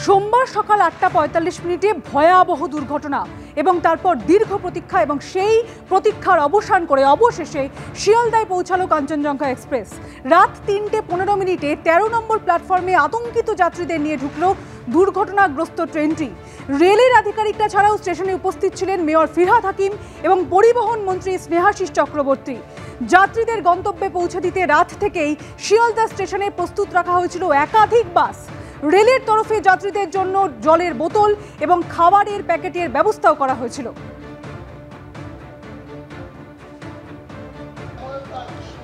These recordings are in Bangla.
সোমবার সকাল 8:45 ভয়াবহ দুর্ঘটনা এবং তারপর দীর্ঘ প্রতীক্ষা এবং সেই প্রতীক্ষার অবসান করে অবশেষে শিয়ালদায় পৌঁছালো কাঞ্চনজঙ্ঘা এক্সপ্রেস। রাত 3:15 13 নম্বর প্ল্যাটফর্মে আতঙ্কিত যাত্রীদের নিয়ে ঢুকলো দুর্ঘটনাগ্রস্ত ট্রেনটি। রেলের আধিকারিকরা ছাড়াও স্টেশনে উপস্থিত ছিলেন মেয়র ফিরহাদ হাকিম এবং পরিবহন মন্ত্রী স্নেহাশিস চক্রবর্তী। যাত্রীদের গন্তব্যে পৌঁছে দিতে রাত থেকেই শিয়ালদা স্টেশনে প্রস্তুত রাখা হয়েছিল একাধিক বাস। রেলের তরফে যাত্রীদের জন্য জলের বোতল এবং খাবারের প্যাকেটের ব্যবস্থাও করা হয়েছিল।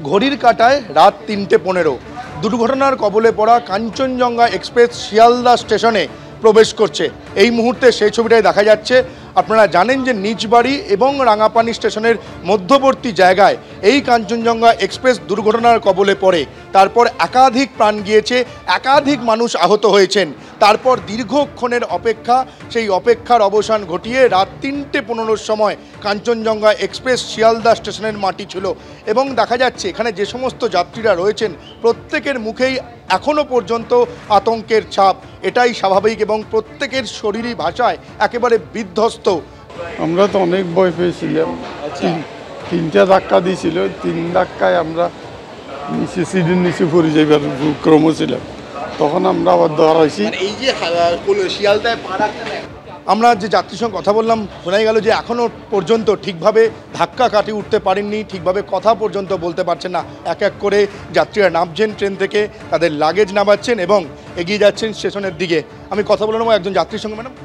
ঘড়ির কাঁটায় রাত 3:15 দুর্ঘটনার কবলে পড়া কাঞ্চনজঙ্ঘা এক্সপ্রেস শিয়ালদা স্টেশনে প্রবেশ করছে। এই মুহূর্তে সেই ছবিটাই দেখা যাচ্ছে। আপনারা জানেন যে নিজবাড়ি এবং রাঙাপানি স্টেশনের মধ্যবর্তী জায়গায় এই কাঞ্চনজঙ্ঘা এক্সপ্রেস দুর্ঘটনার কবলে পড়ে। তারপর একাধিক প্রাণ গিয়েছে, একাধিক মানুষ আহত হয়েছেন। তারপর দীর্ঘক্ষণের অপেক্ষা, সেই অপেক্ষার অবসান ঘটিয়ে রাত 3:15 সময় কাঞ্চনজঙ্ঘা এক্সপ্রেস শিয়ালদা স্টেশনের মাটি ছিল এবং দেখা যাচ্ছে এখানে যে সমস্ত যাত্রীরা রয়েছেন প্রত্যেকের মুখেই এখনও পর্যন্ত আতঙ্কের ছাপ। এটাই স্বাভাবিক এবং প্রত্যেকের শরীরী ভাষায় একেবারে বিধ্বস্ত। আমরা তো অনেক ভয় পেয়েছিলাম। তিনটা ধাক্কা দিয়েছিল, 3 ধাক্কায় আমরা নিচে সিঁড়ির নিচে পড়ে যাইবার ক্রম ছিলাম। তখন আমরা আবার দাঁড়াইছি। এই যে শিয়ালদায় আমরা যে যাত্রীর সঙ্গে কথা বললাম, শোনাই গেল যে এখনও পর্যন্ত ঠিকভাবে ধাক্কা কাটিয়ে উঠতে পারেননি, ঠিকভাবে কথা পর্যন্ত বলতে পারছেন না। এক এক করে যাত্রীরা নামছেন ট্রেন থেকে, তাদের লাগেজ নামাচ্ছেন এবং এগিয়ে যাচ্ছেন স্টেশনের দিকে। আমি কথা বলে নেবো একজন যাত্রীর সঙ্গে। ম্যাডাম,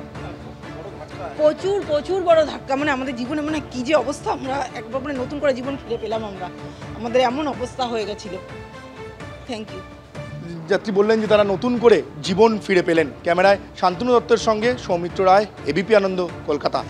প্রচুর বড় ধাক্কা, মানে আমাদের জীবনে মানে কি যে অবস্থা, আমরা একবার মানে নতুন করে জীবন ফিরে পেলাম। আমাদের এমন অবস্থা হয়ে গেছিল। Thank you. যাত্রী বললেন যে তারা নতুন করে জীবন ফিরে পেলেন। ক্যামেরায় শান্তনু দত্তের সঙ্গে সৌমিত্র রায়, এবিপি আনন্দ, কলকাতা।